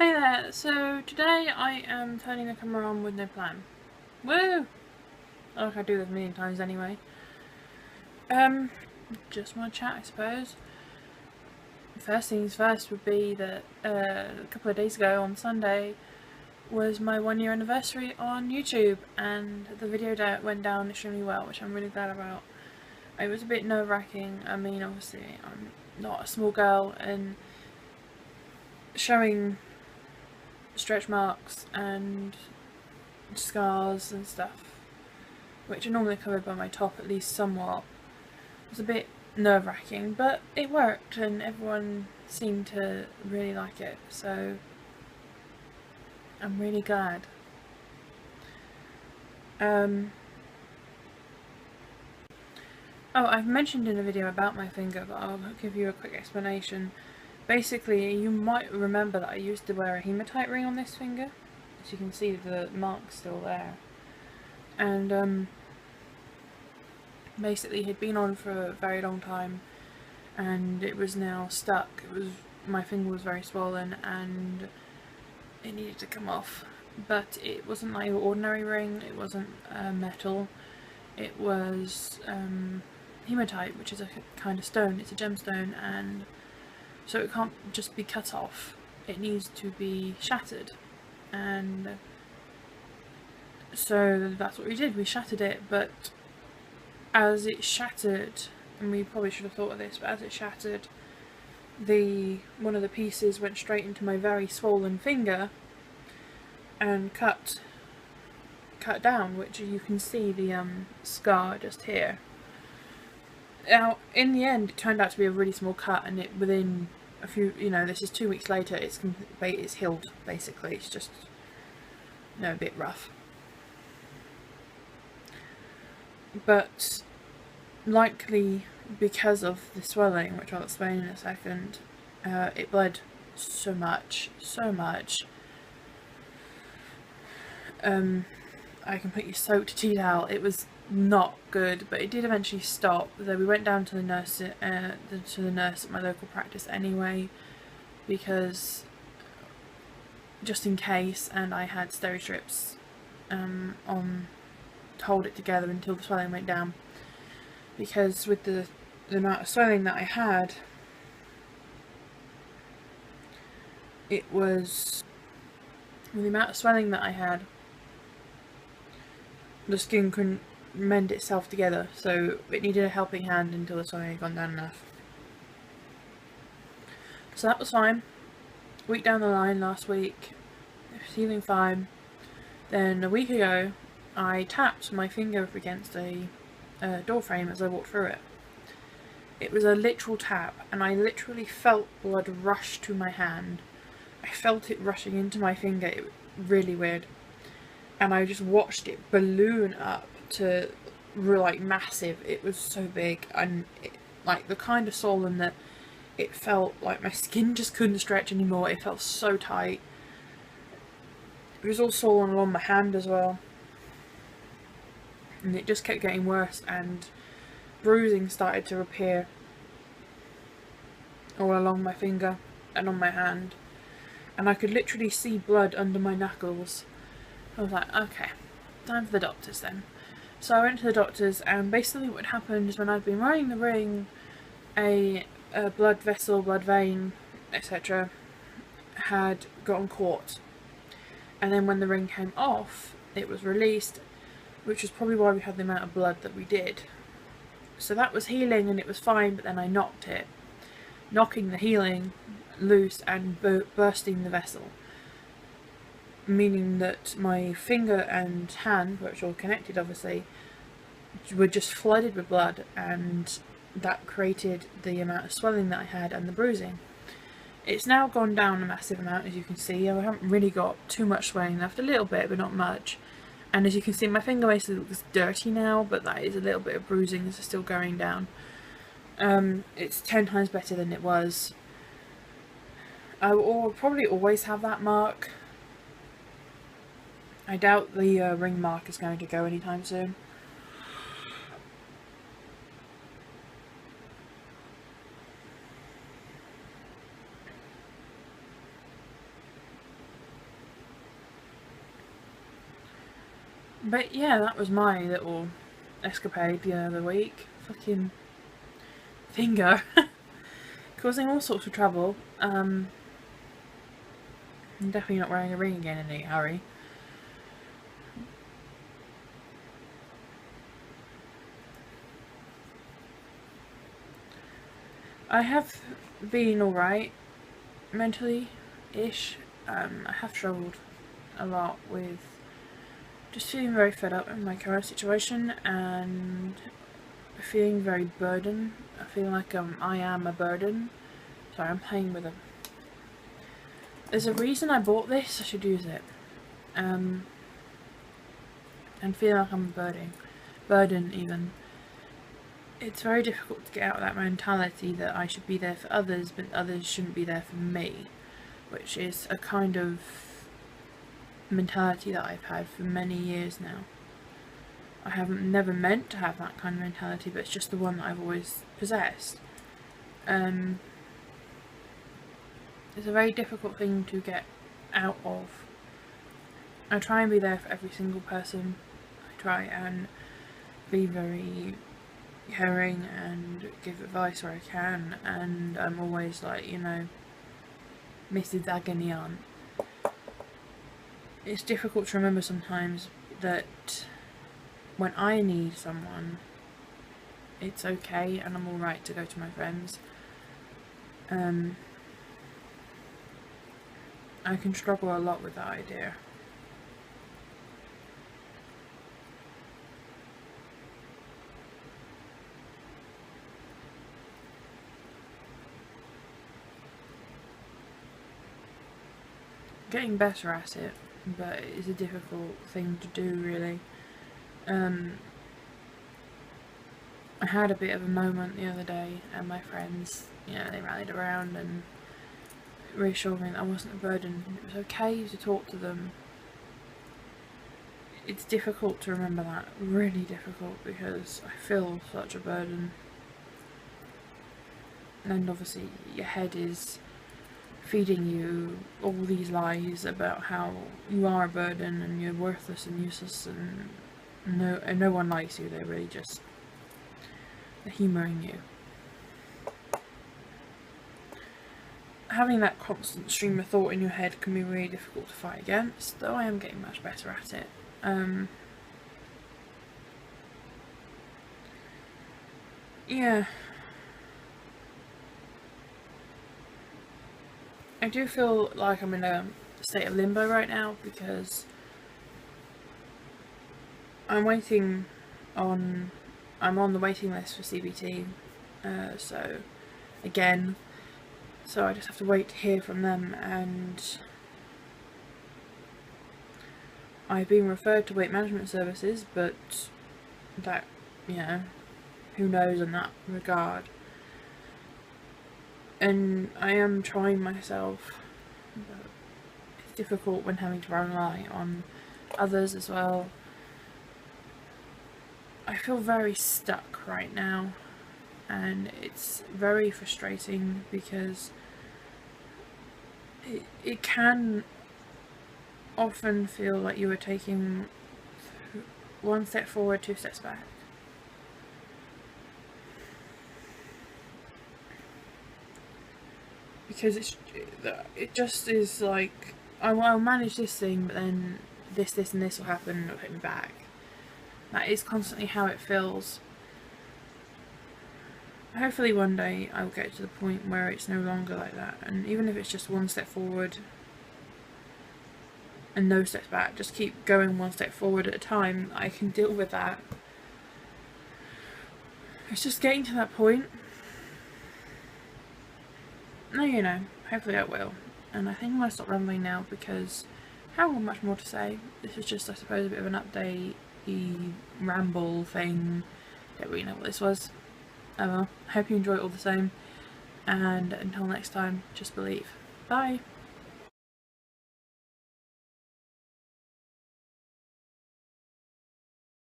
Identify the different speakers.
Speaker 1: Hey there, so today I am turning the camera on with no plan. Woo! Like I do this a million times anyway. Just want to chat, I suppose. First things first would be that a couple of days ago on Sunday was my 1 year anniversary on YouTube, and the video went down extremely well, which I'm really glad about. It was a bit nerve-wracking. I mean, obviously I'm not a small girl, and showing stretch marks and scars and stuff, which are normally covered by my top at least somewhat, it was a bit nerve-wracking, but it worked and everyone seemed to really like it, so I'm really glad. Oh, I've mentioned in a video about my finger, but I'll give you a quick explanation. Basically, you might remember that I used to wear a hematite ring on this finger. As you can see, the mark's still there. And basically, it had been on for a very long time, and it was now stuck. My finger was very swollen, and it needed to come off. But it wasn't like an ordinary ring. It wasn't metal. It was hematite, which is a kind of stone. It's a gemstone, and so it can't just be cut off. It needs to be shattered, and so that's what we did. We shattered it, but as it shattered, and we probably should have thought of this, but as it shattered, one of the pieces went straight into my very swollen finger and cut down, which you can see the scar just here. Now, in the end, it turned out to be a really small cut, and within a few, this is 2 weeks later, it's healed, basically. It's just, a bit rough. But, likely because of the swelling, which I'll explain in a second, it bled so much. I completely soaked teeth out. It was not good, but it did eventually stop. So we went down to the nurse at my local practice anyway, because just in case, and I had steri strips on to hold it together until the swelling went down, because with the amount of swelling that I had, the skin couldn't mend itself together, so it needed a helping hand until the swelling had gone down enough. So that was fine. Week down the line, last week, I was healing fine. Then a week ago, I tapped my finger up against a door frame as I walked through it. It was a literal tap, and I literally felt blood rush to my hand. I felt it rushing into my finger. It was really weird. And I just watched it balloon up to like massive. It was so big, and like the kind of swollen that it felt like my skin just couldn't stretch anymore. It felt so tight. It was all swollen along my hand as well, and it just kept getting worse, and bruising started to appear all along my finger and on my hand, and I could literally see blood under my knuckles. I was like, okay, time for the doctors then. So I went to the doctors, and basically what happened is, when I'd been wearing the ring, a blood vessel, blood vein, etc. had gotten caught. And then when the ring came off, it was released, which was probably why we had the amount of blood that we did. So that was healing and it was fine, but then I knocked it, knocking the healing loose and bursting the vessel. Meaning that my finger and hand, which are all connected obviously, were just flooded with blood, and that created the amount of swelling that I had and the bruising. It's now gone down a massive amount, as you can see. I haven't really got too much swelling left, a little bit, but not much. And as you can see, my finger basically looks dirty now, but that is a little bit of bruising is still going down. It's 10 times better than it was. I will probably always have that mark. I doubt the ring mark is going to go anytime soon. But yeah, that was my little escapade the other week. Fucking finger. Causing all sorts of trouble. I'm definitely not wearing a ring again in any hurry. I have been alright mentally-ish. I have struggled a lot with just feeling very fed up in my current situation and feeling very burdened. I feel like I am a burden. Sorry, I'm playing with a... There's a reason I bought this, I should use it. And feel like I'm a burden even. It's very difficult to get out of that mentality that I should be there for others, but others shouldn't be there for me, which is a kind of mentality that I've had for many years now. I haven't never meant to have that kind of mentality, but it's just the one that I've always possessed. It's a very difficult thing to get out of. I try and be there for every single person. I try and be very caring and give advice where I can, and I'm always like, you know, Mrs. Agony Aunt. It's difficult to remember sometimes that when I need someone, it's okay and I'm alright to go to my friends. I can struggle a lot with that idea. Getting better at it, but it's a difficult thing to do, really. I had a bit of a moment the other day, and my friends, you know, they rallied around and reassured me that I wasn't a burden. It was okay to talk to them. It's difficult to remember that, really difficult, because I feel such a burden. And obviously your head is feeding you all these lies about how you are a burden and you're worthless and useless and no one likes you. They're really just humouring you. Having that constant stream of thought in your head can be really difficult to fight against, though I am getting much better at it. Yeah. I do feel like I'm in a state of limbo right now because I'm on the waiting list for CBT, so I just have to wait to hear from them, and I've been referred to weight management services, but that, you know, who knows in that regard. And I am trying myself, but it's difficult when having to rely on others as well. I feel very stuck right now, and it's very frustrating because it can often feel like you are taking one step forward, 2 steps back. Because it just is like, I'll manage this thing, but then this and this will happen and it'll hit me back. That is constantly how it feels. Hopefully one day I'll get to the point where it's no longer like that, and even if it's just 1 step forward and no steps back, just keep going 1 step forward at a time, I can deal with that. It's just getting to that point. No, you know, hopefully I will. And I think I'm going to stop rambling now because I haven't got much more to say. This is just, I suppose, a bit of an update-y ramble thing. Don't really know what this was. Oh well, I hope you enjoy it all the same. And until next time, just believe. Bye!